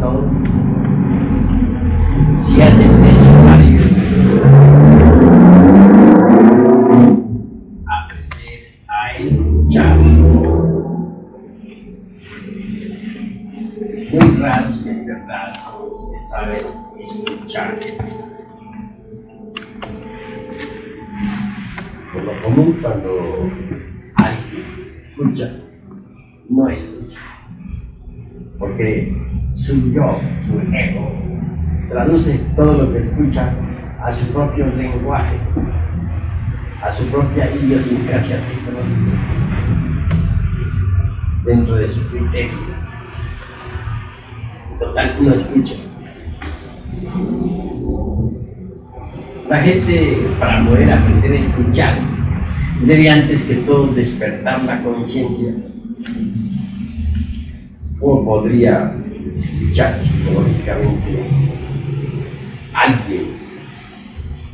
todo, si hacen necesario aprender a escuchar. Muy raros en verdad los que saben escuchar. Por lo común, cuando alguien escucha, no escucha, porque su yo, su ego, traduce todo lo que escucha a su propio lenguaje, a su propia idiosincrasia psicológica, dentro de su criterio. Total, no escucha. La gente, para poder aprender a escuchar, debe antes que todo despertar la conciencia. ¿Cómo podría escuchar psicológicamente alguien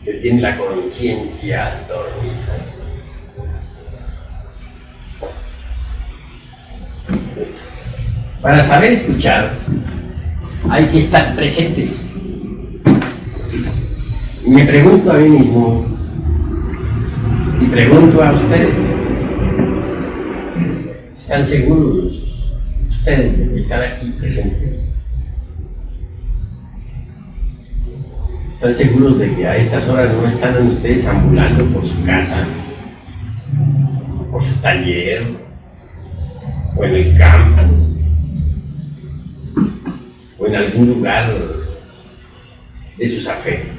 que tiene la conciencia dormida? Para saber escuchar hay que estar presentes. Y me pregunto a mí mismo y pregunto a ustedes, ¿están seguros ustedes de estar aquí presentes? ¿Están seguros de que a estas horas no están ustedes ambulando por su casa, por su taller, o en el campo, o en algún lugar de sus afectos?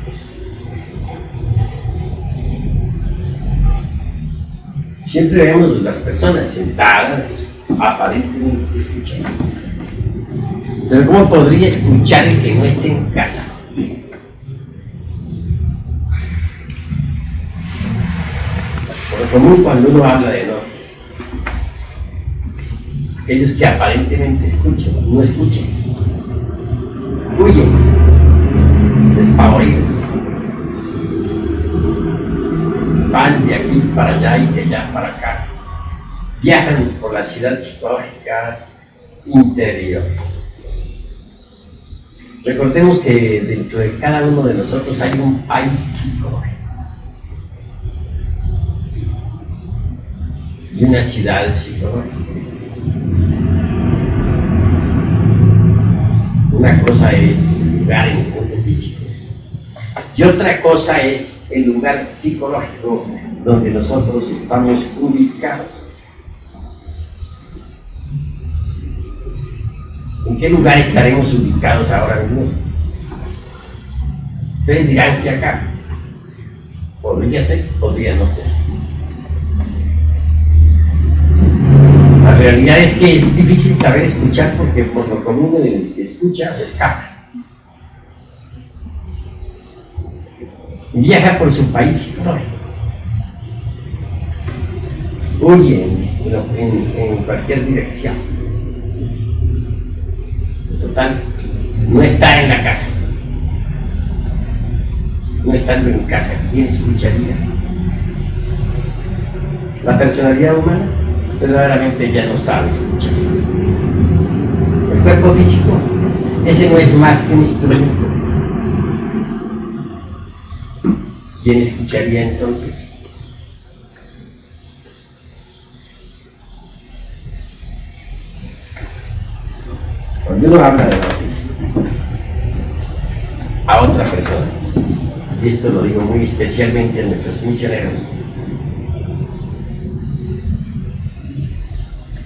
Siempre vemos las personas sentadas, aparentemente escuchando. Pero ¿cómo podría escuchar el que no esté en casa? Por lo común, cuando uno habla de gnosis, aquellos que aparentemente escuchan, no escuchan, huyen, despavoridos, van de aquí para allá y de allá para acá, viajan por la ciudad psicológica interior. Recordemos que dentro de cada uno de nosotros hay un país psicológico y una ciudad psicológica. Una cosa es el lugar en el mundo físico y otra cosa es el lugar psicológico donde nosotros estamos ubicados. ¿En qué lugar estaremos ubicados ahora mismo? Ustedes dirán que acá. Podría ser, podría no ser. La realidad es que es difícil saber escuchar porque por lo común el que escucha se escapa. Viaja por su país psicológico. Huye en cualquier dirección. Total, no está en la casa. No estando en casa, ¿quién escucharía? La personalidad humana verdaderamente ya no sabe escuchar. El cuerpo físico, ese no es más que un instrumento. ¿Quién escucharía entonces? Cuando uno habla de gnosis a otra persona, y esto lo digo muy especialmente a nuestros misioneros,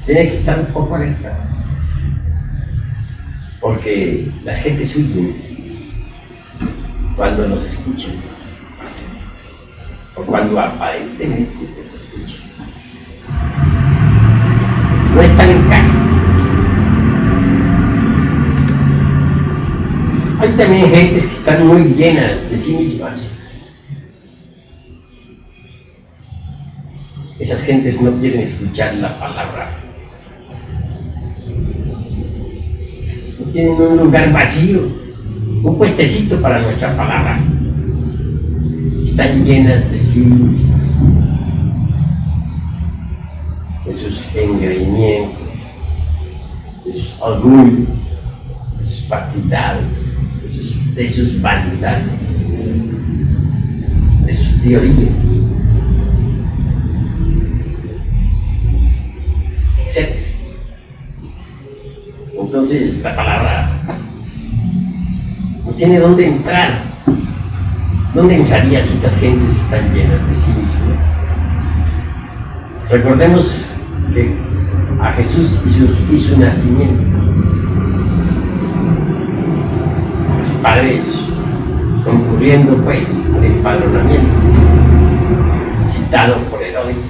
tiene que estar un poco alerta, porque las gentes huyen cuando nos escuchan, o cuando aparentemente nos escuchan. No están en casa. Hay también gentes que están muy llenas de sí mismas. Esas gentes no quieren escuchar la palabra. No tienen un lugar vacío, un puestecito para nuestra palabra. Están llenas de sí mismas, de sus engreimientos, de sus orgullos, de sus sus facultades, de sus vanidades, de sus teorías, etc. Entonces la palabra no tiene dónde entrar. ¿Dónde entraría si esas gentes están llenas de sí mismas? Recordemos que a Jesús y su nacimiento, los padres concurriendo pues al empadronamiento citado por Herodes,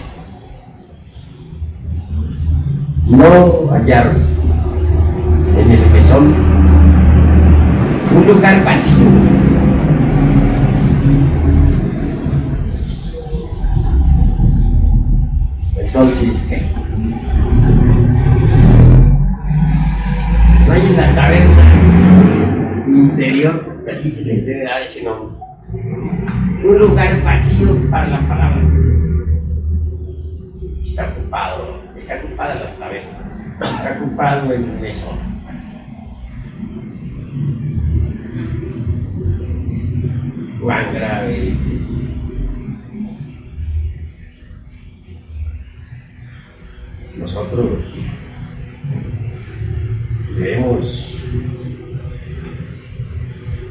no hallaron en el mesón un lugar vacío. Entonces, ¿qué? No hay en la taberna interior, así se le debe dar ese nombre, un lugar vacío para la palabra. Está ocupada la taberna, está ocupado el mesón. Cuán grave es eso. Nosotros debemos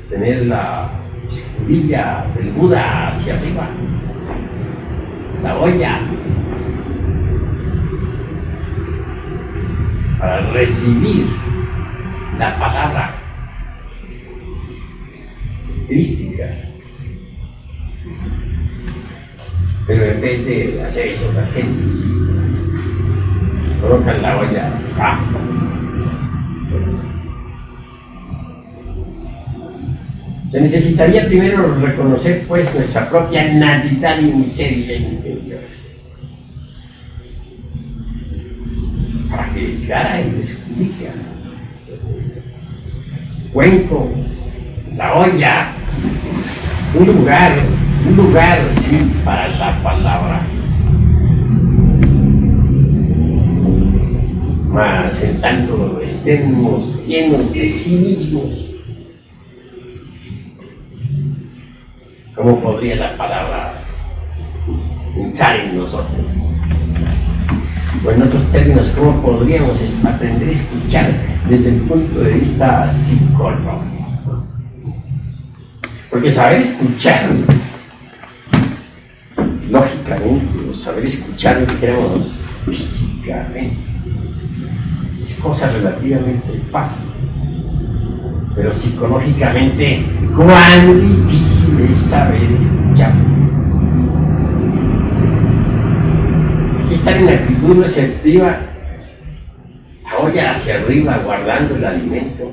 tener la escudilla del Buda hacia arriba, la olla, para recibir la palabra crística. Pero en vez de hacer eso, las gentes colocan la olla abajo. Se necesitaría primero reconocer pues nuestra propia nulidad y miseria interior para que llegara el escudilla, cuenco, la olla, un lugar sí para la palabra. Mas en tanto estemos llenos de sí mismos, ¿cómo podría la palabra entrar en nosotros? O en otros términos, ¿cómo podríamos aprender a escuchar desde el punto de vista psicológico? Porque saber escuchar, lógicamente, o saber escuchar, digamos, físicamente, es cosa relativamente fácil, pero psicológicamente, cuán difícil es saber escuchar. Hay que estar en actitud receptiva, la olla hacia arriba, guardando el alimento,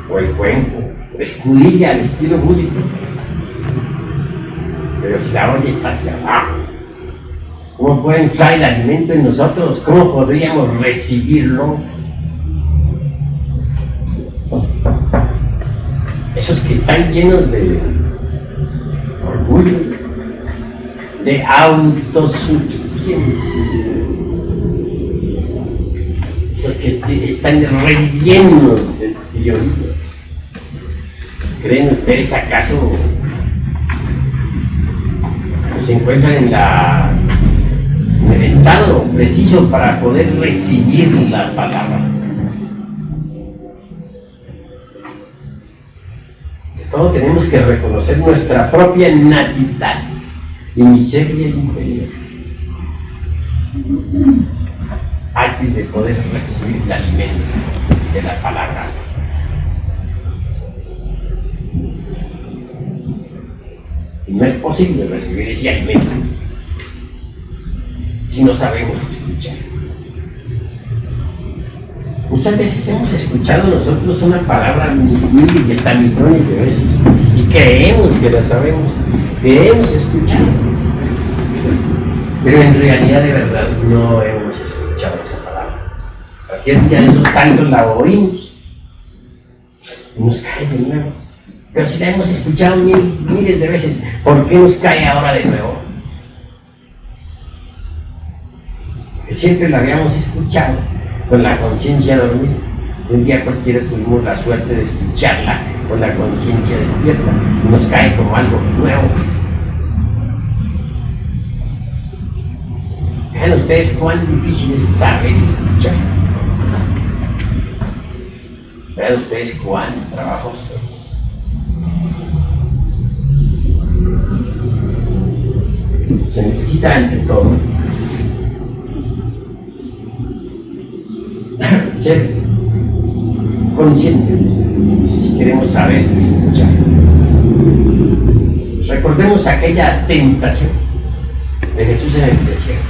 o el cuenco, escudilla al estilo búdico. Pero si la olla está hacia abajo, ¿cómo puede entrar el alimento en nosotros? ¿Cómo podríamos recibirlo? Esos que están llenos de orgullo, de autosuficiencia, esos que están rellenos de teoría. ¿Creen ustedes acaso que se encuentran en el estado preciso para poder recibir la palabra? De todo tenemos que reconocer nuestra propia nulidad y miseria interior antes de poder recibir el alimento de la palabra. Y no es posible recibir ese alimento si no sabemos escuchar. Muchas veces hemos escuchado nosotros una palabra miles y hasta millones de veces y creemos que la sabemos, queremos escuchar, pero en realidad de verdad no hemos escuchado esa palabra. Cualquier día de esos tantos la oímos y nos cae de nuevo. Pero si la hemos escuchado miles de veces, ¿por qué nos cae ahora de nuevo? Que siempre la habíamos escuchado con la conciencia dormida. Un día cualquiera tuvimos la suerte de escucharla con la conciencia despierta y nos cae como algo nuevo. Vean ustedes cuán difícil es saber escuchar. Vean ustedes cuán trabajoso es. Se necesita ante todo ser conscientes si queremos saber escuchar. Recordemos aquella tentación de Jesús en el desierto,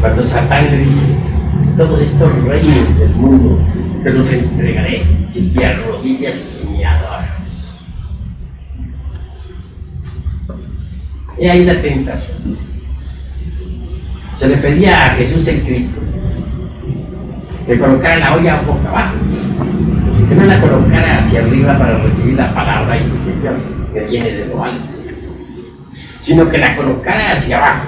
cuando Satán le dice: todos estos reinos del mundo te los entregaré si te arrodillas y me adoras. Y ahí la tentación. Se le pedía a Jesús el Cristo que colocara la olla boca abajo, que no la colocara hacia arriba para recibir la palabra interior que viene de lo alto, sino que la colocara hacia abajo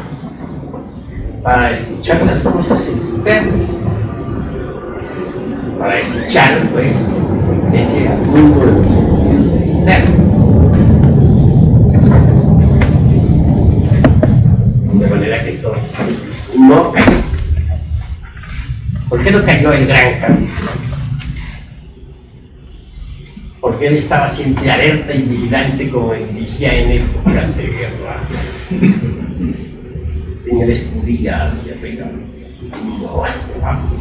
para escuchar las cosas externas, para escuchar pues ese mundo de los sentidos externos, de manera que entonces no cayó. ¿Por qué no cayó el gran carnívoro? Porque él estaba siempre alerta y vigilante como dirigía en época de guerra. Tenía la escudilla hacia arriba, no hacia abajo.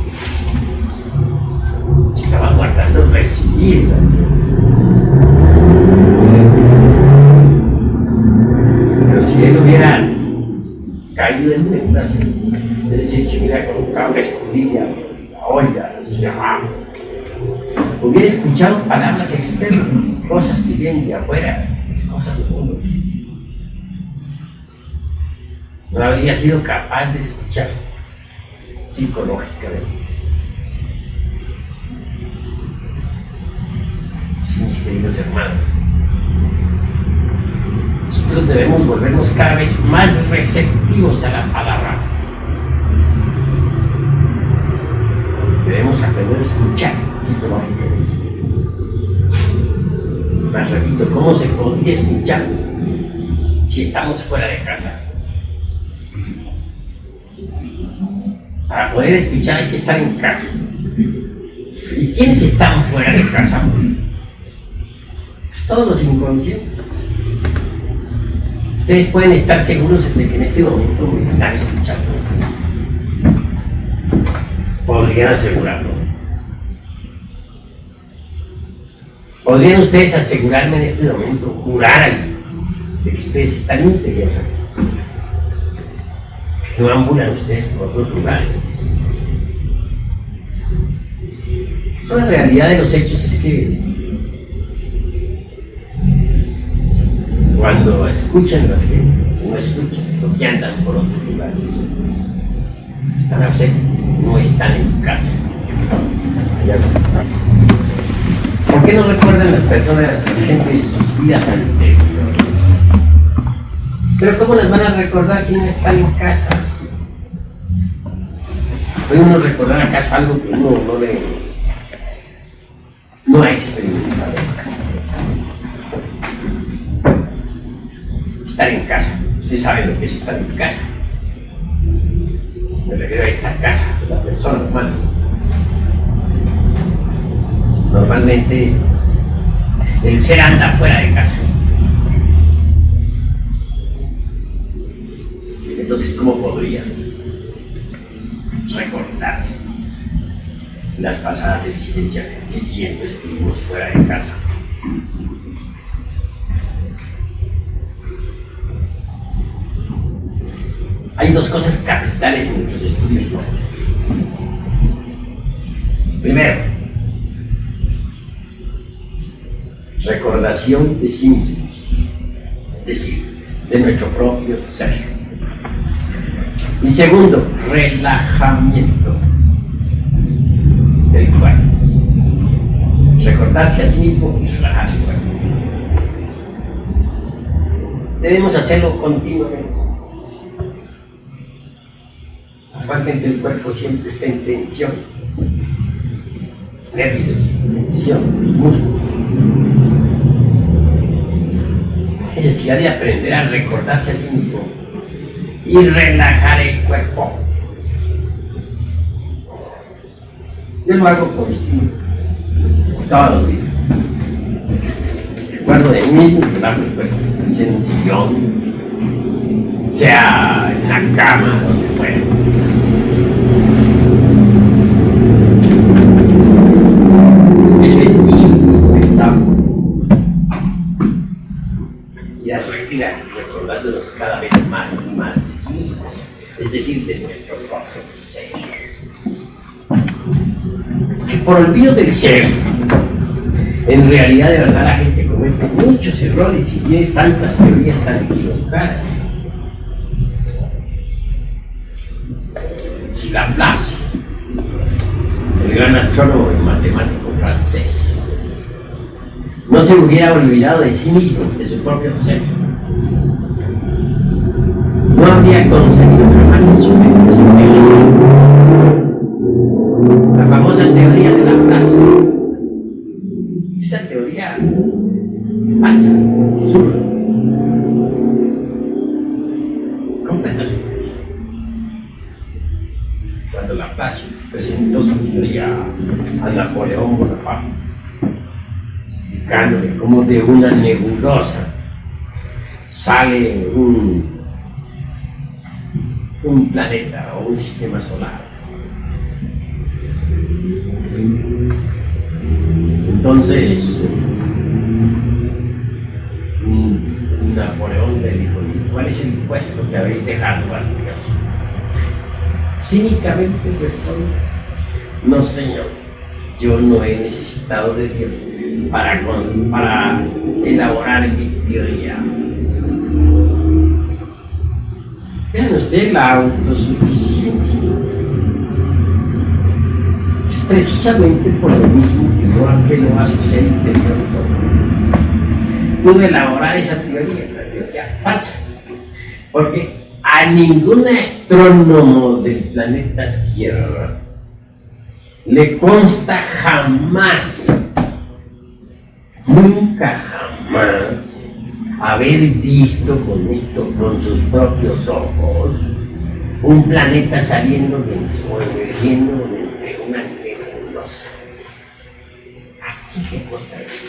Estaba guardando recibirla. Pero si él hubiera caído en tentación, es decir, si hubiera colocado la escudilla, la olla hacia abajo, hubiera escuchado palabras externas, cosas que vienen de afuera, cosas del mundo físico. No habría sido capaz de escuchar psicológicamente. Sí, mis queridos hermanos, nosotros debemos volvernos cada vez más receptivos a la palabra. Debemos aprender a escuchar psicológicamente. Más repito, ¿cómo se podría escuchar si estamos fuera de casa? Para poder escuchar hay que estar en casa. ¿Y quiénes están fuera de casa? Pues todos los inconscientes. Ustedes pueden estar seguros de que en este momento me están escuchando. Podrían asegurarlo. ¿Podrían ustedes asegurarme en este momento, jurar de que ustedes están íntegros, que no ambulan ustedes por otros lugares? La realidad de los hechos es que cuando escuchan las gentes, no escuchan, porque andan por otros lugares, están ausentes, no están en casa. ¿Por qué no recuerdan las personas, las gentes, sus vidas anteriores? Pero ¿cómo las van a recordar si no están en casa? ¿Puede uno recordar acaso algo que uno no ha experimentado? Estar en casa. Usted sabe lo que es estar en casa. Me refiero a esta casa de la persona humana. Normalmente el ser anda fuera de casa. Entonces, ¿cómo podría recordarse las pasadas existencias si siempre estuvimos fuera de casa? Hay dos cosas capitales en nuestros estudios, ¿no? Primero, recordación de sí mismos, es decir, de nuestro propio ser. Y segundo, relajamiento del cuerpo. Recordarse a sí mismo y relajar el cuerpo. Debemos hacerlo continuamente. Actualmente el cuerpo siempre está en tensión. nervios, tensión, músculos. Necesidad de aprender a recordarse a sí mismo y relajar el cuerpo. Yo lo hago por instinto, todos los días. Recuerdo de mí mismo, relajo el cuerpo, sea en un sillón, sea en la cama, donde fuera. Eso es indispensable. Y a respirar, recordándonos cada vez más y más de sí mismo, es decir, de nuestro propio ser. Por olvido del ser, en realidad de verdad la gente comete muchos errores y tiene tantas teorías tan equivocadas. Si Laplace, el gran astrónomo y matemático francés, no se hubiera olvidado de sí mismo, de su propio ser, no habría concebido jamás en su mente su teoría, la famosa teoría de Laplace. Es una teoría falsa, absurda, completamente. Cuando Laplace presentó su teoría a Napoleón Bonaparte, indicándole cómo de una nebulosa sale un planeta o un sistema solar. Entonces, Napoleón le dijo: ¿cuál es el puesto que habéis dejado al Dios? Cínicamente responde: no, señor, yo no he necesitado de Dios para elaborar mi teoría. Vean ustedes la autosuficiencia. Es precisamente por lo mismo que no apelo a su ser interior. Pude elaborar esa teoría, la teoría falsa, porque a ningún astrónomo del planeta Tierra le consta jamás, nunca jamás, haber visto con sus propios ojos un planeta saliendo o emergiendo de una nebulosa. Así se consta eso.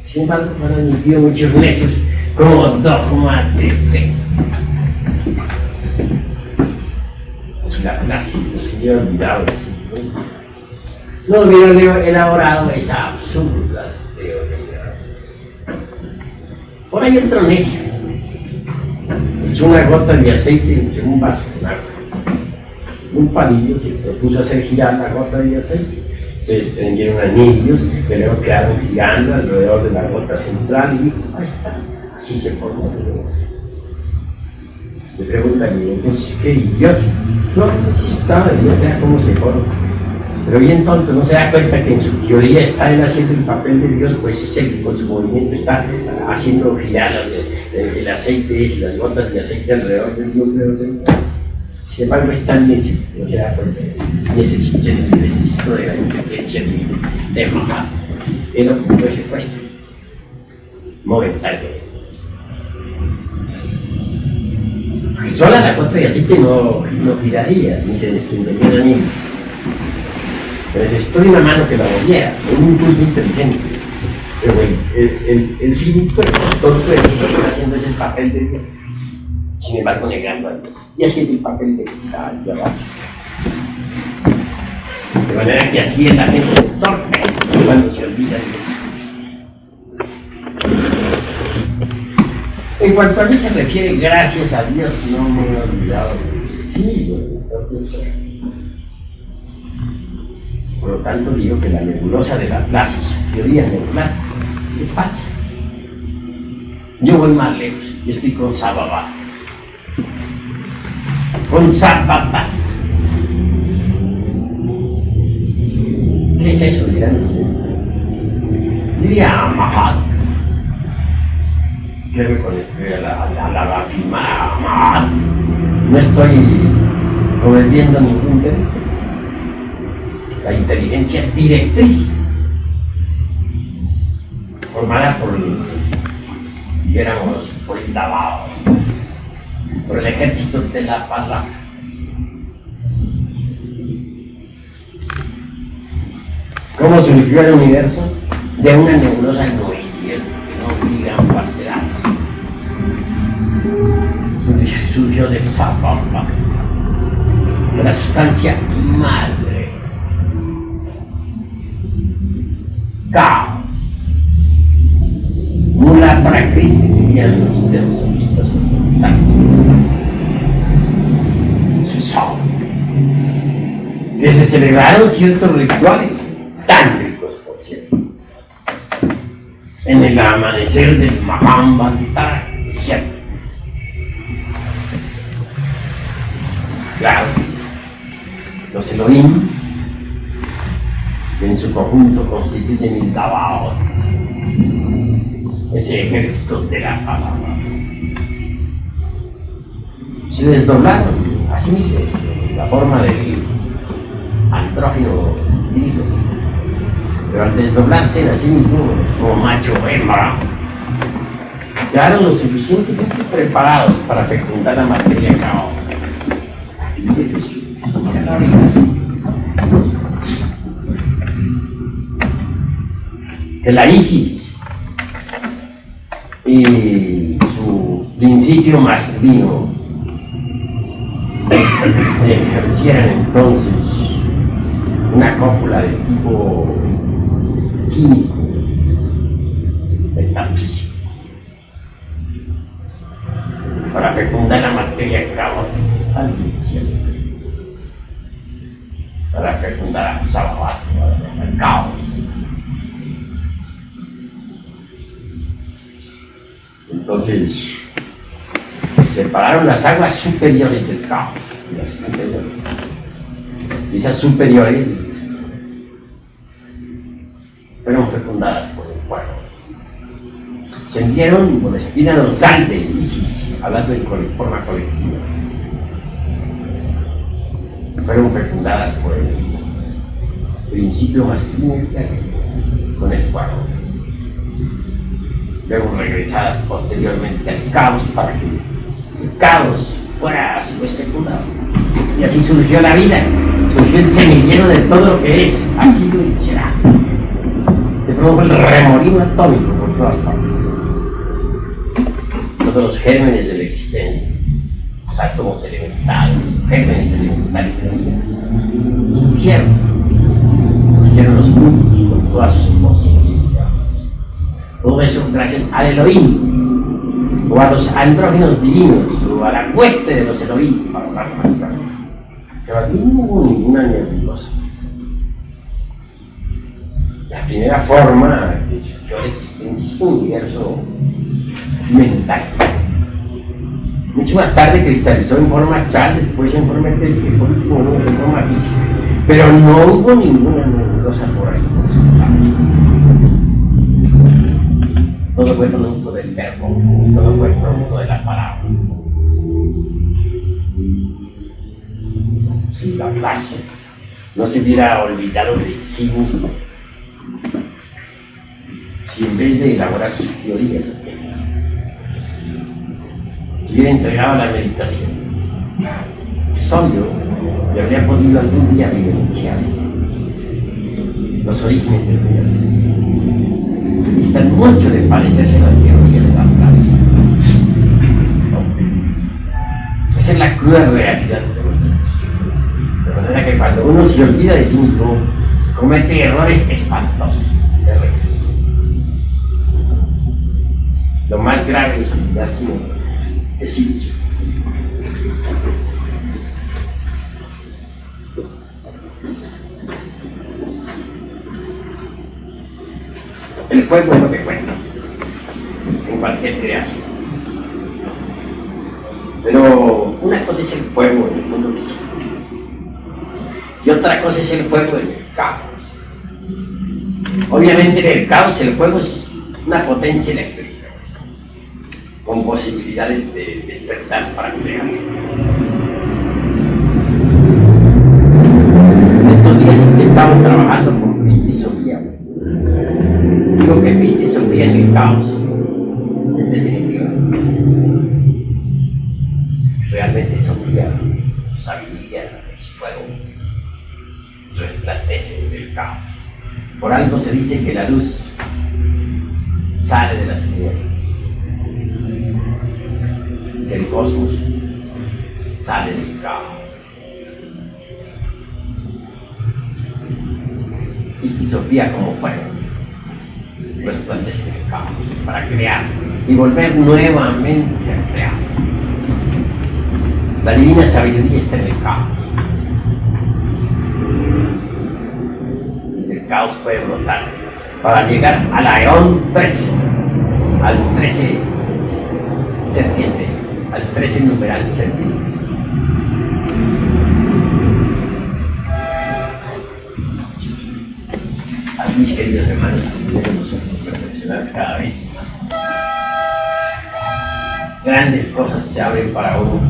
Sin embargo, han admitido muchos necios como dogma de fe. Si Laplace no se hubiera olvidado de sí, no hubiera elaborado esa absurda teoría. Por ahí entró necio. Echó una gota de aceite en un vaso con agua. Un palillo se propuso hacer girar la gota de aceite. Se desprendieron anillos que luego quedaron girando alrededor de la gota central y dijo: ahí está, así se formó el negocio. Le preguntan: entonces, ¿qué idiota? No necesitaba idea cómo se forma. Pero bien tonto, no se da cuenta que en su teoría está él haciendo el papel de Dios, pues es el que con su movimiento está haciendo girar el aceite y las gotas de aceite alrededor del núcleo central. Sin embargo, es tan necio, no se da cuenta. Necesito de la inteligencia de mamá. Él ocupó ese puesto momentáneamente. Sola la gota de aceite no giraría, ni se desprendería de mí. Pero necesitó de una mano que la moviera, un impulso inteligente. Pero bueno, el cínico, el tonto, el que está haciendo ese papel de Dios, sin embargo negando a Dios, y haciendo el papel de Dios. De manera que así es la gente torpe cuando se olvida de eso. En cuanto a mí se refiere, gracias a Dios, no me he olvidado de sí, entonces, por lo tanto digo que la nebulosa de Laplace, su teoría nebular, es falsa. Yo voy más lejos, yo estoy con Sababa. Con Sababa. ¿Qué es eso, dirán ustedes? Diría Mahat. Quiero conectar a la Mahat. No estoy cometiendo ningún delito. la inteligencia directriz, formada por el Davao, por el ejército de la palabra. ¿Cómo surgió el universo? De una nebulosa noecia que no obliga a falsedades. Surgió de Sapapa, de la sustancia madre. Caos. Mula Prakriti, dirían los teosofistas orientales. Son. Que se celebraron ciertos rituales, tan ricos por cierto, en el amanecer del Mahambantara, ¿cierto? Claro, los Elohim, que en su conjunto constituyen el Davao, ese ejército de la palabra, se desdoblaron así mismo la forma del andrógino divino, pero al desdoblarse en sí mismos como macho hembra, quedaron lo suficientemente preparados para fecundar la materia caótica. Que la Isis y su principio masculino ejercieran entonces una cópula de tipo químico, metafísico, para fecundar la materia caótica, está diciendo, para fecundar a Sababat, al caos. Entonces, separaron las aguas superiores del caos y las inferiores. Y esas superiores fueron fecundadas por el fuego. Se enviaron por la espina dorsal de Isis, hablando de forma colectiva. Fueron fecundadas por el principio masculino con el fuego. Luego regresadas posteriormente al caos para que el caos fuera a su vez fecundado. Y así surgió la vida, surgió el semillero de todo lo que es, ha sido y será. Se produjo el remolino atómico por todas partes. Todos los gérmenes de la existencia, los átomos elementales, los gérmenes elementales de la vida, surgieron los mundos con todas sus posibilidades. Todo eso gracias al Elohim, o a los andrógenos divinos, o a la hueste de los Elohim, para hablar más claro. Pero aquí no hubo ninguna nebulosa. La primera forma que surgió la existencia es un universo mental. Mucho más tarde cristalizó en forma astral, después en forma etérica, en forma física. Pero no hubo ninguna nebulosa por ahí, por eso. Todo fue producto del verbo, todo fue producto de la palabra. Si la clase no se hubiera olvidado de sí mismo, si en vez de elaborar sus teorías, se hubiera entregado a la meditación, solo le habría podido algún día vivenciar los orígenes del universo. Están mucho de parecerse a la teoría de la clase. Esa es la cruda realidad de nosotros. De manera que cuando uno se olvida de sí mismo, comete errores espantosos, terribles. Lo más grave es olvidarse de sí mismo. El fuego es lo que cuenta en cualquier creación. Pero una cosa es el fuego en el mundo físico y otra cosa es el fuego en el caos. Obviamente en el caos el fuego es una potencia eléctrica con posibilidades de despertar para crear. Estos días he estado resplandece del caos. Por algo se dice que la luz sale de las tinieblas, que el cosmos sale del caos. Y Sofía como fuego resplandece del caos para crear y volver nuevamente a crear. La divina sabiduría está en el caos. El caos puede brotar para llegar al Aeón 13, al 13 serpiente, al 13 numeral serpiente. Así, mis queridos hermanos, debemos reflexionar cada vez más. Grandes cosas se abren para uno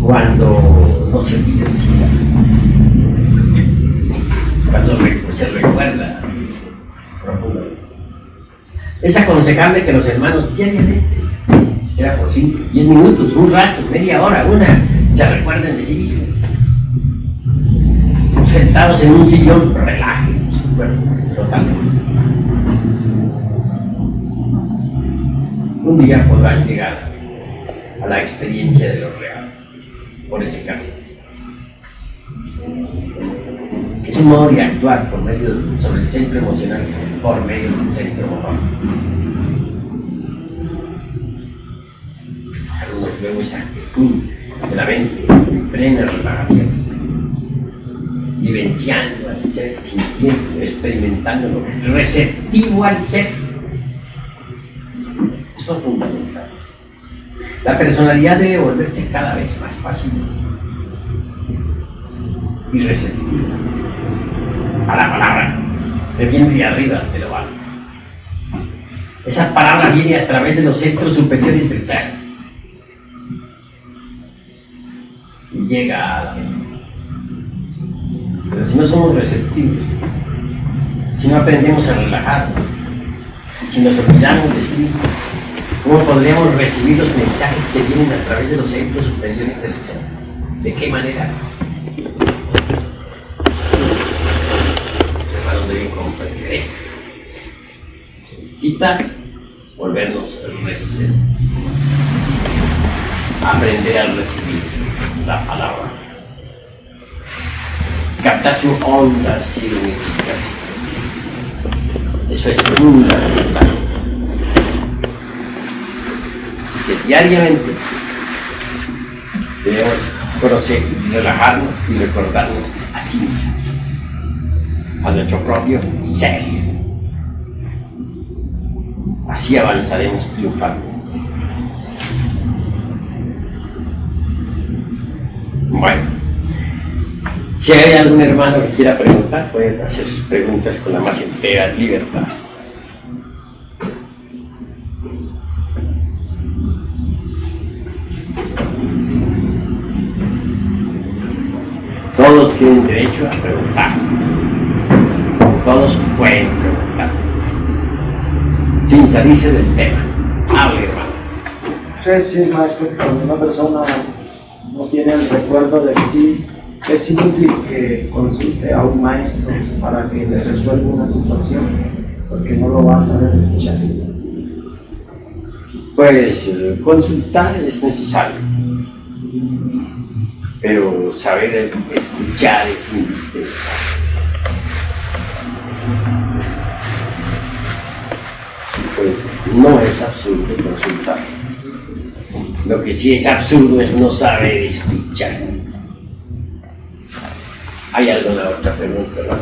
cuando no se olvida de su vida, cuando se recuerda profundamente. Es aconsejable que los hermanos diariamente, era por 5, 10 minutos, un rato, media hora, se recuerden de sí mismos. Sentados en un sillón, relajen su cuerpo totalmente. Un día podrán llegar a la experiencia de lo real por ese camino. Es un modo de actuar sobre el centro emocional por medio del centro motor. Algunos vemos esa actitud de la mente en plena relajación, vivenciando al ser, sintiendo, experimentándolo, receptivo al ser. Eso es fundamental. La personalidad debe volverse cada vez más fácil y receptiva a la palabra que viene de arriba de lo alto. Esa palabra viene a través de los centros superiores del ser y llega a la mente. Pero si no somos receptivos, si no aprendemos a relajarnos, si nos olvidamos de sí, ¿cómo podríamos recibir los mensajes que vienen a través de los centros superiores del ser? ¿De qué manera? Los hermanos deben comprender esto. Se necesita volvernos receptivos, aprender a recibir la palabra, captar su onda significativa. Eso es fundamental. Así que diariamente debemos conocer, relajarnos y recordarnos así mismo, a nuestro propio ser. Así avanzaremos triunfalmente. Bueno, si hay algún hermano que quiera preguntar, pueden hacer sus preguntas con la más entera libertad. Todos tienen derecho a preguntar. Todos pueden preguntar. Sin salirse del tema. Hable, hermano. Es decir, maestro, que cuando una persona no tiene el recuerdo de sí, es inútil que consulte a un maestro para que le resuelva una situación, porque no lo va a saber escuchar. Pues consultar es necesario, pero saber escuchar es indispensable. Sí, pues no es absurdo consultar. Lo que sí es absurdo es no saber escuchar. ¿Hay alguna otra pregunta, no?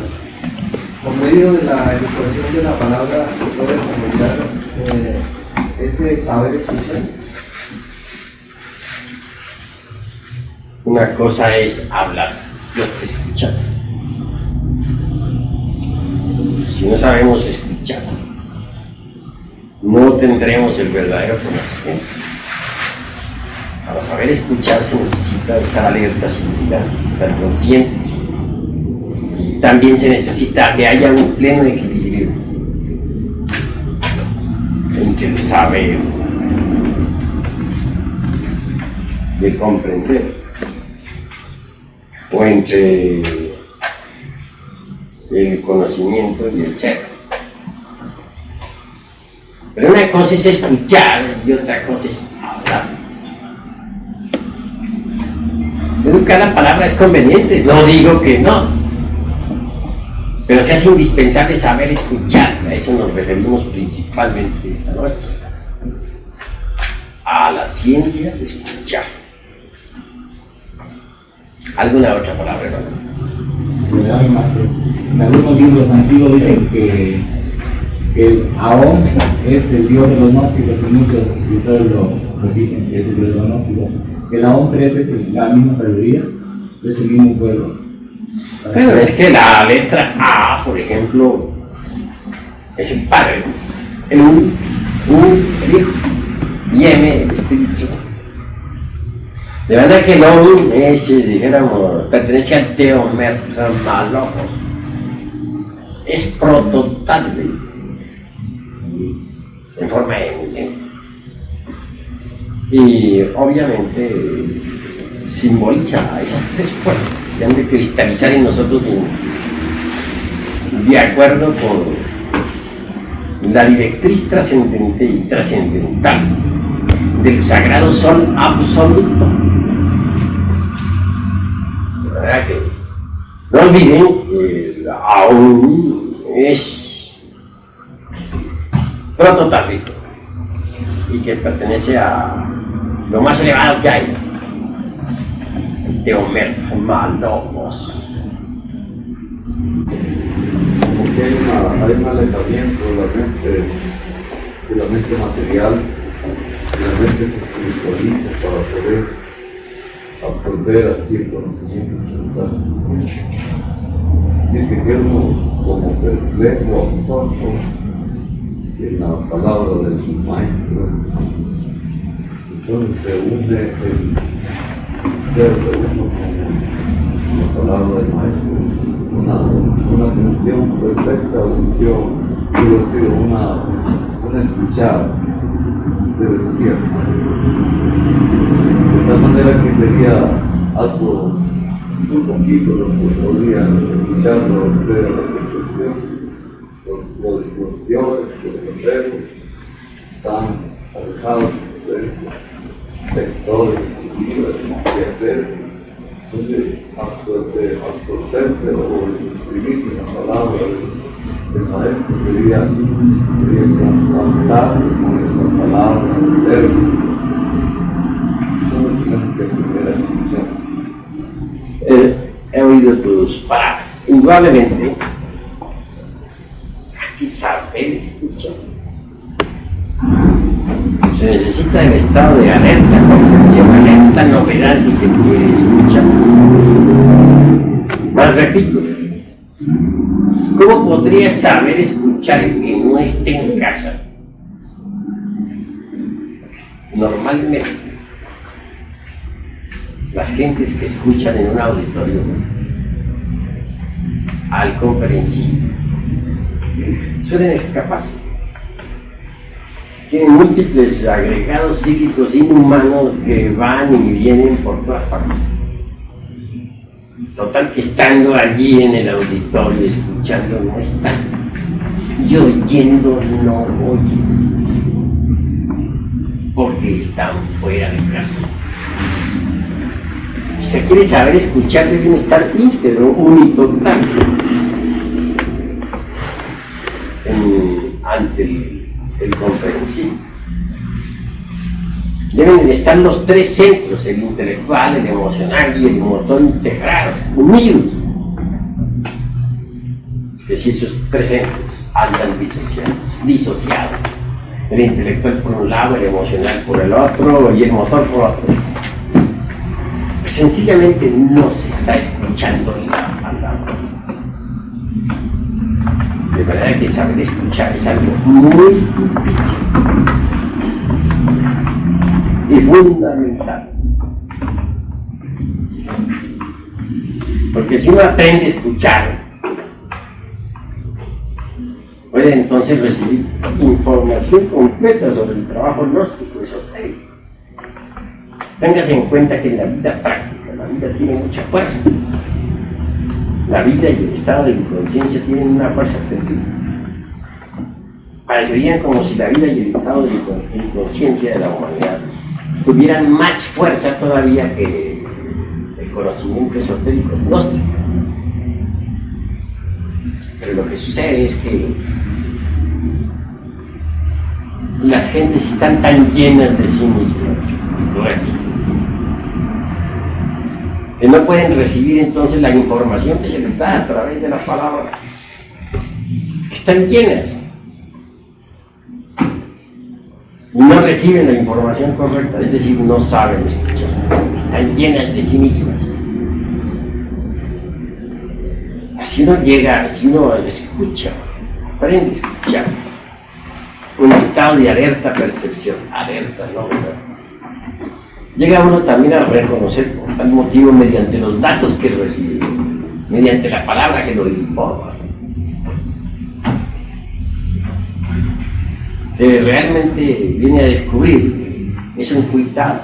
Por medio de la educación de la palabra se puede fomentar ese saber escuchar. Una cosa es hablar y otra escuchar. Si no sabemos escuchar, no tendremos el verdadero conocimiento. Para saber escuchar se necesita estar alertas y vigilantes, estar conscientes. También se necesita que haya un pleno equilibrio entre el saber de comprender o entre el conocimiento y el ser. Pero una cosa es escuchar y otra cosa es hablar. Pero cada palabra es conveniente, no digo que no, pero se hace indispensable saber escuchar. A eso nos referimos principalmente esta noche, a la ciencia de escuchar. ¿Alguna otra palabra, hermano? En algunos libros antiguos dicen que el Aón es el dios de los gnósticos, y muchos escritores lo repiten, que es el dios de los gnósticos. Que el Aón 3 es la misma sabiduría, es el mismo pueblo. Bueno, es que la letra A, por ejemplo, es el Padre, el U, el Hijo, y M, el Espíritu. De verdad que el O es, dijéramos, pertenece al Teomermalogos, es prototal en forma eminente. Y obviamente simboliza esas tres fuerzas que han de cristalizar en nosotros de acuerdo con la directriz trascendente y trascendental del sagrado sol absoluto. De verdad que no olviden que aún es prototálico y que pertenece a lo más elevado que hay, el Teomermalogos. Porque hay un alejamiento de la mente material, de la mente se espiritualiza para poder absorber así el conocimiento mental. Así que quedo como perplejo, absorto en la palabra de su maestro. Entonces se une el ser de uno con la palabra del maestro. Una función perfecta, una escuchada, se decía. De tal manera que sería algo un poquito lo que podrían escucharlo de la reflexión, los discusiones, los consejos, están alejados de sectores de hacer. Entonces, absorberse o inscribirse en la palabra del maestro sería contactarse con la palabra del verbo. Entonces, tenemos que aprender a escuchar. He oído tus palabras. Indudablemente, hay que saber escuchar. Se necesita el estado de alerta, concepción, alerta, novedad, si se quiere escuchar. Más repito, ¿cómo podría saber escuchar el que no esté en casa? Normalmente, las gentes que escuchan en un auditorio al conferencista suelen escaparse. Tienen múltiples agregados psíquicos inhumanos que van y vienen por todas partes. Total que estando allí en el auditorio escuchando no están, y oyendo no oyen, porque están fuera de casa. Si se quiere saber escuchar, deben estar íntegro, unitotal ante el conferencista. Deben de estar los tres centros, el intelectual, el emocional y el motor integrados, unidos. Que si esos tres centros andan disociados, el intelectual por un lado, el emocional por el otro y el motor por otro, pues sencillamente no se está escuchando la palabra. De manera que saber escuchar es algo muy difícil y fundamental. Porque si uno aprende a escuchar, puede entonces recibir información completa sobre el trabajo gnóstico esotérico. Téngase en cuenta que en la vida práctica, la vida tiene mucha fuerza. la vida y el estado de inconsciencia tienen una fuerza terrible. Parecerían como si la vida y el estado de inconsciencia de la humanidad tuvieran más fuerza todavía que el conocimiento esotérico gnóstico. Pero lo que sucede es que las gentes están tan llenas de sí mismas, que no pueden recibir entonces la información que se les da a través de la palabra. Están llenas y no reciben la información correcta, es decir, no saben escuchar, están llenas de sí mismas. Así uno llega, si uno escucha, aprende a escuchar, un estado de alerta percepción, alerta, ¿no? Llega uno también a reconocer por tal motivo mediante los datos que recibe, mediante la palabra que lo informa, que realmente viene a descubrir que es un cuitado,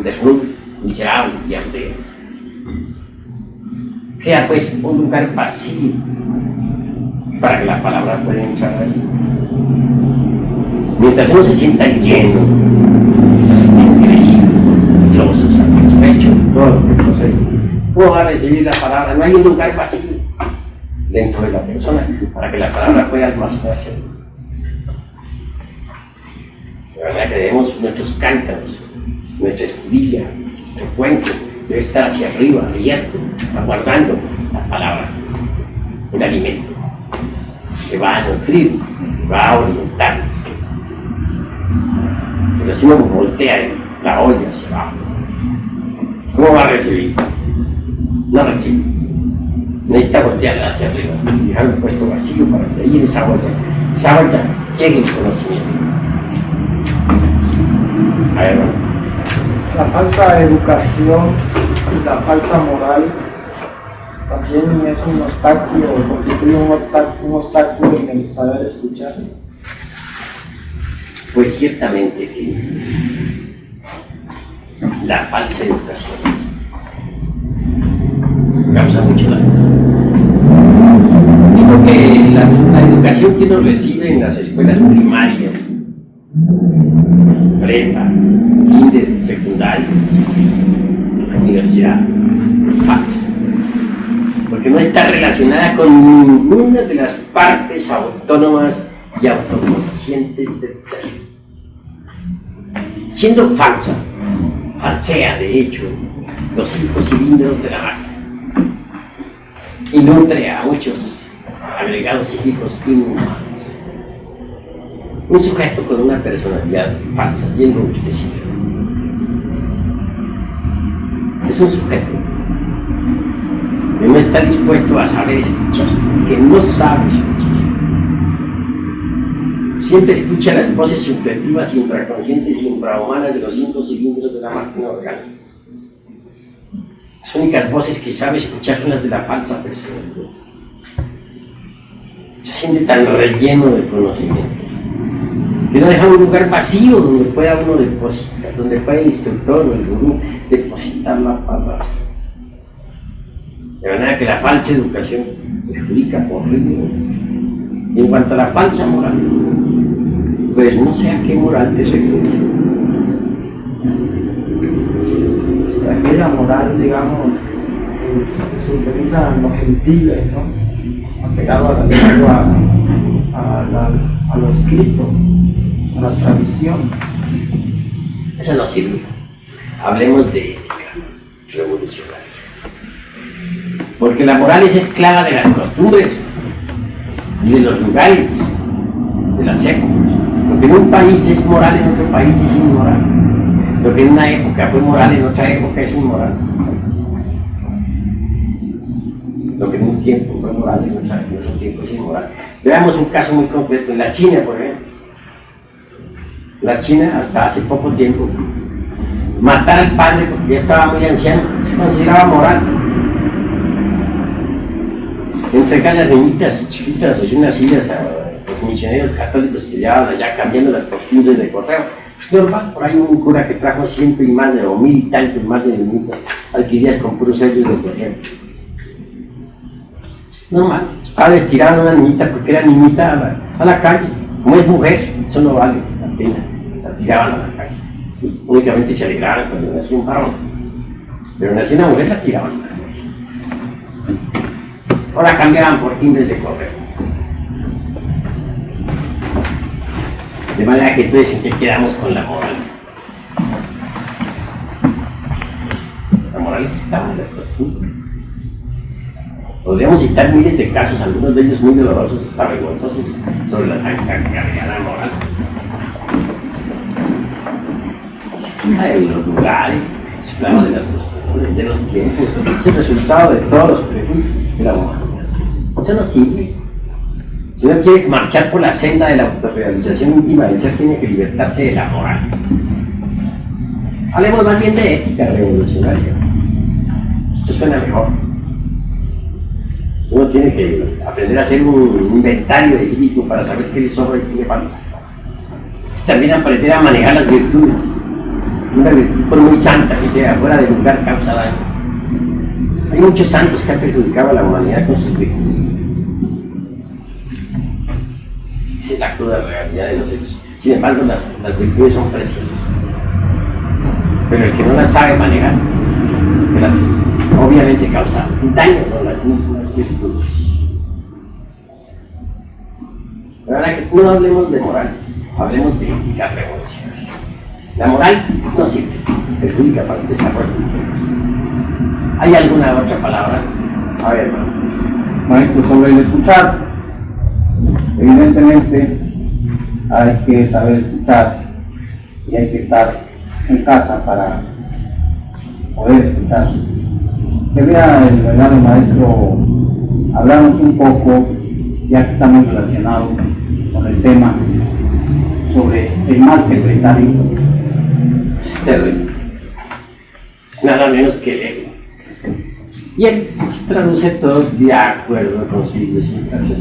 desnudo, miserable y aldea. Queda pues un lugar vacío para que la palabra pueda entrar ahí. Mientras uno se sienta lleno, estás increíble, glorioso, satisfecho, todo lo que posee, uno va a recibir la palabra. No hay un lugar vacío dentro de la persona para que la palabra pueda almacenarse. La verdad que debemos nuestros cántaros, nuestra escudilla, nuestro cuenco debe estar hacia arriba, abierto, aguardando la palabra, el alimento que va a nutrir, que va a orientar. Pero si uno voltea la olla hacia abajo, ¿cómo va a recibir? No recibe. Necesita voltearla hacia arriba y dejar un puesto vacío para que ahí en esa olla llegue el conocimiento. A ver, ¿no? La falsa educación y la falsa moral también es un obstáculo, constituye un obstáculo en el saber escuchar. Pues ciertamente que la falsa educación causa mucho daño. Digo que la educación que uno recibe en las escuelas primarias, prepa, kinder, secundaria, universidad, es falsa, porque no está relacionada con ninguna de las partes autónomas y autoconscientes del ser. Siendo falsa, falsea de hecho los 5 cilindros de la máquina y nutre a muchos agregados psíquicos inhumanos. Un sujeto con una personalidad falsa, bien robustecida, es un sujeto que no está dispuesto a saber escuchar, que no sabe escuchar. Siempre escucha las voces subjetivas, infraconscientes y infrahumanas de los 5 cilindros de la máquina orgánica. Las únicas voces que sabe escuchar son las de la falsa personalidad. Se siente tan relleno de conocimiento que no deja un lugar vacío donde pueda uno depositar, donde pueda el instructor o el gurú depositar la palabra. De manera que la falsa educación perjudica horrible. Y en cuanto a la falsa moral, pues no sé a qué moral te refieres. Aquella moral, digamos, que se utiliza en los gentiles, ¿no? Apegado a la lengua, a lo escrito, a la tradición. Eso no sirve. Hablemos de revolucionario. Porque la moral es esclava de las costumbres y de los lugares, de las épocas. Lo que en un país es moral, en otro país es inmoral. Lo que en una época fue moral, en otra época es inmoral. Lo que en un tiempo fue moral, en otro tiempo es inmoral. Veamos un caso muy concreto. En la China, por ejemplo. La China, hasta hace poco tiempo, matar al padre porque ya estaba muy anciano se consideraba moral. Entregar las niñitas chiquitas recién nacidas a los misioneros católicos que llevaban allá cambiando las costumbres de correo. Pues normal, por ahí un cura que trajo 100 y más de, o 1000 y tantos más de niñitas adquiridas con puros sellos de correo. No, sus padres tiraron a una niñita porque era niñita a la calle. Como es mujer, eso no vale la pena. La tiraban a la calle. Únicamente se alegraban cuando nació un varón. Pero nació una mujer, la tiraban a la calle. O la cambiaban por timbres de correo. De manera que entonces, ¿en qué quedamos con la moral? La moral es estaba en las costumbres. Podríamos citar miles de casos, algunos de ellos muy dolorosos, hasta vergonzosos, sobre la tan cargada moral. De los lugares, esclavos de las costumbres, de los tiempos, es el resultado de todos los prejuicios de la moral. Eso no sirve. Si uno quiere marchar por la senda de la autorrealización íntima del ser, tiene que libertarse de la moral. Hablemos más bien de ética revolucionaria. Esto suena mejor. Uno tiene que aprender a hacer un inventario de sí mismo para saber qué le sobra y qué le falta. También aprender a manejar las virtudes. Una virtud por muy santa que sea, fuera de lugar, causa daño. Hay muchos santos que han perjudicado a la humanidad con sus virtudes. Esa es la cruda realidad de los hechos. Sin embargo, las virtudes son preciosas. Pero el que no las sabe manejar, que las obviamente causa daño con las mismas virtudes. Pero ahora que no hablemos de moral, hablemos de ética revolucionaria. La moral no sirve, perjudica para el desarrollo. ¿Hay alguna otra palabra? A ver, maestro, sobre el escuchar. Evidentemente hay que saber escuchar y hay que estar en casa para poder escuchar. Quería, el verdadero maestro, hablarnos un poco, ya que está muy relacionado con el tema, sobre el mal secretario. Terrible. Nada menos que el ego. Y él traduce todo de acuerdo con sus idiosincrasias.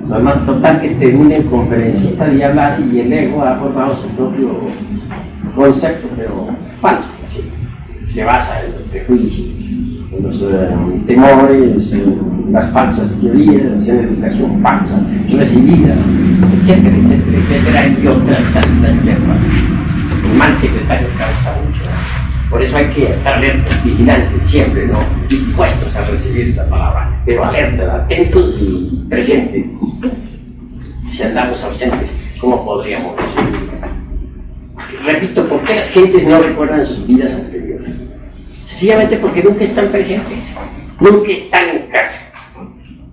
Normal total que termine en conferencista de hablar y el ego ha formado su propio concepto, pero falso. ¿Sí? Se basa en los prejuicios, en los temores, en las falsas teorías, en la educación falsa, recibida, etcétera, etcétera, etcétera, y otras tantas hierbas. El mal secretario causa mucho. Por eso hay que estar alertas, vigilantes, siempre, ¿no? Dispuestos a recibir la palabra, pero alertas, atentos y presentes. Si andamos ausentes, ¿cómo podríamos recibirla? Repito, ¿por qué las gentes no recuerdan sus vidas anteriores? Sencillamente porque nunca están presentes, nunca están en casa.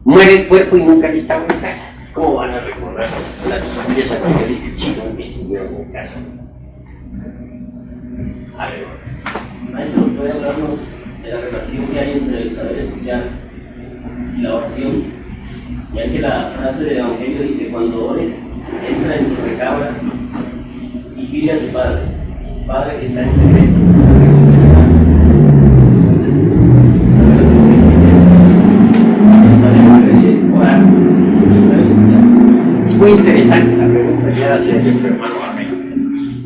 Muere el cuerpo y nunca han estado en casa. ¿Cómo van a recordar las vidas anteriores que sí nunca estuvieron en casa? A ver, maestro, ¿puede hablarnos de la relación que hay entre el saber escuchar y la oración? Ya que la frase del Evangelio dice: cuando ores, entra en tu recámara y pide a tu Padre que está en secreto. es muy interesante la pregunta que hace nuestro hermano Armero.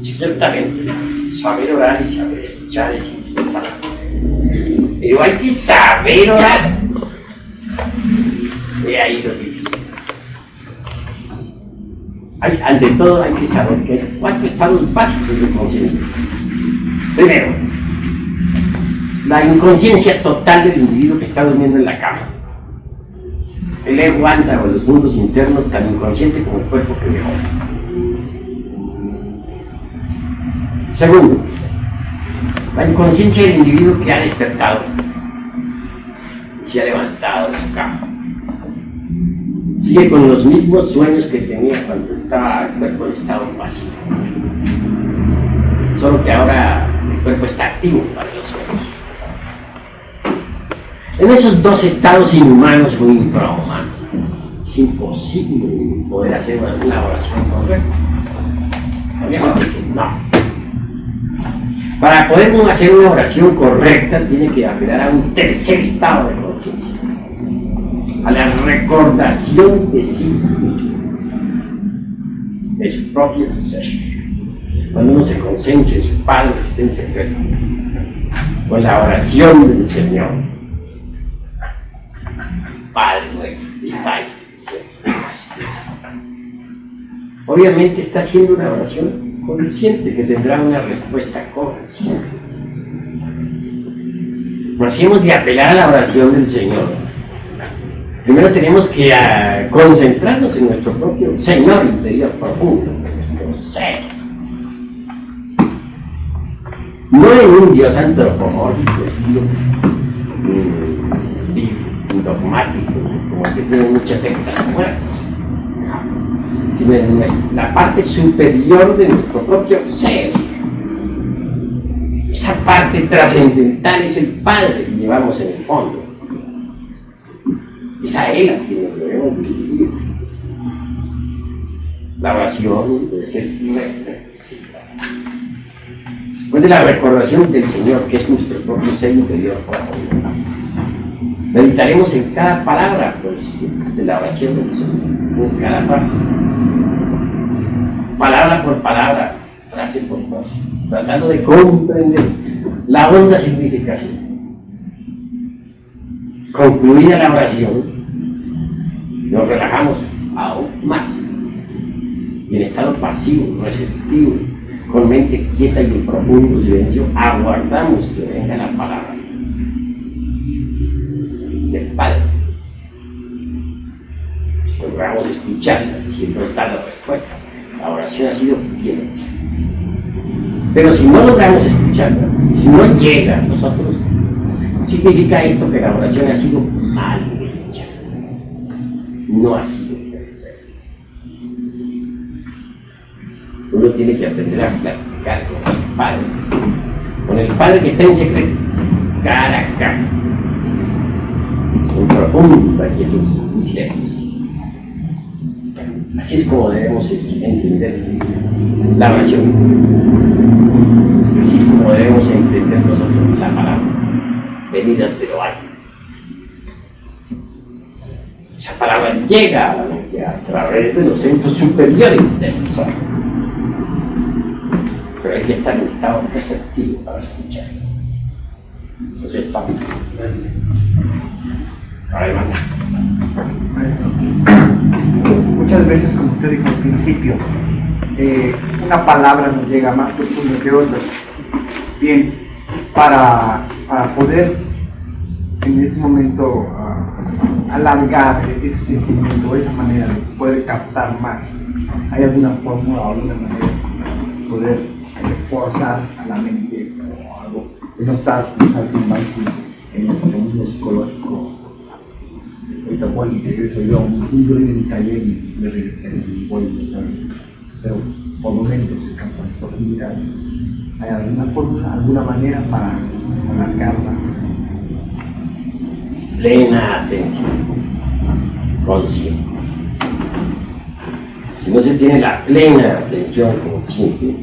Ciertamente, saber orar y saber escuchar es indispensable. Pero hay que saber orar. He ahí lo difícil. Ante todo hay que saber que hay 4 estados básicos de conciencia. Primero, la inconsciencia total del individuo que está durmiendo en la cama. El ego anda en los mundos internos tan inconsciente como el cuerpo que dejó. Segundo, la inconsciencia del individuo que ha despertado y se ha levantado de su cama. Sigue con los mismos sueños que tenía cuando estaba el cuerpo en estado vacío. Solo que ahora el cuerpo está activo para los sueños. En esos 2 estados inhumanos muy infrahumanos, es imposible poder hacer una oración correcta. No. Para poder hacer una oración correcta, tiene que apelar a un tercer estado de conciencia, a la recordación de sí mismo, de su propio ser. Cuando uno se concentra en su Padre que está en secreto, con la oración del Señor, Padre nuestro que estáis en el cielo. Obviamente está haciendo una oración consciente que tendrá una respuesta consciente. Pero si hemos de apelar a la oración del Señor, primero tenemos que concentrarnos en nuestro propio Señor interior profundo, en nuestro ser. No en un Dios antropomórfico, estilo dogmático, como el que tienen muchas sectas nuevas. En la parte superior de nuestro propio ser. Esa parte trascendental es el Padre que llevamos en el fondo. Es a Él a quien nos debemos dirigir. La oración debe ser nuestra. Después de la recordación del Señor, que es nuestro propio ser interior profundo, meditaremos en cada palabra pues, de la oración del Señor, en cada frase. Palabra por palabra, frase por frase, tratando de comprender la honda significación. Concluida la oración, nos relajamos aún más y en estado pasivo, receptivo, con mente quieta y en profundo silencio, aguardamos que venga la palabra del Padre. Logramos escucharla, siempre está la respuesta. La oración ha sido bien hecha. Pero si no logramos escucharla, si no llega a nosotros, significa esto que la oración ha sido mal hecha. No ha sido perfecta. Uno tiene que aprender a platicar con el Padre que está en secreto, cara a cara, con profunda quietud y silencio. Así es como debemos entender la oración. Así es como debemos entender nosotros la palabra. Venida de lo alto. Esa palabra llega a la mente a través de los centros superiores del sol. Pero hay que estar en estado receptivo para escuchar. Entonces estamos. Adelante. Maestro, muchas veces, como usted dijo al principio, una palabra nos llega más profundo que otra. Bien, para poder en ese momento alargar ese sentimiento, esa manera de poder captar más, ¿hay alguna fórmula o alguna manera de poder forzar a la mente o algo de no estar más en el mundo psicológico? Ahorita voy y regreso yo a un día en mi taller y me regresé y voy otra vez. Pero por momentos se campan profundidades. ¿Hay alguna fórmula, alguna manera para alargarlas? Plena atención, consciente. Si no se tiene la plena atención consciente,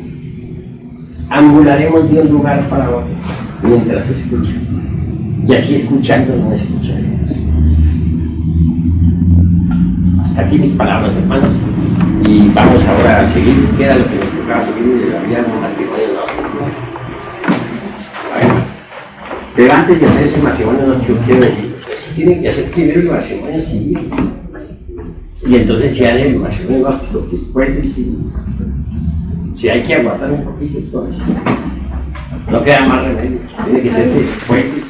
ambularemos de un lugar para otro mientras escuchamos. Y así escuchando no escucharemos. Hasta aquí mis palabras, hermanos, y vamos ahora a seguir, que era lo que nos tocaba seguir de la vida de un matrimonio gnóstico. Pero antes de hacer ese matrimonio gnóstico, quiero decir, si tienen que hacer primero el matrimonio civil, y entonces se hace el matrimonio gnóstico después del civil. Si hay que aguardar un poquito, entonces no queda más remedio, tiene que ser después del civil.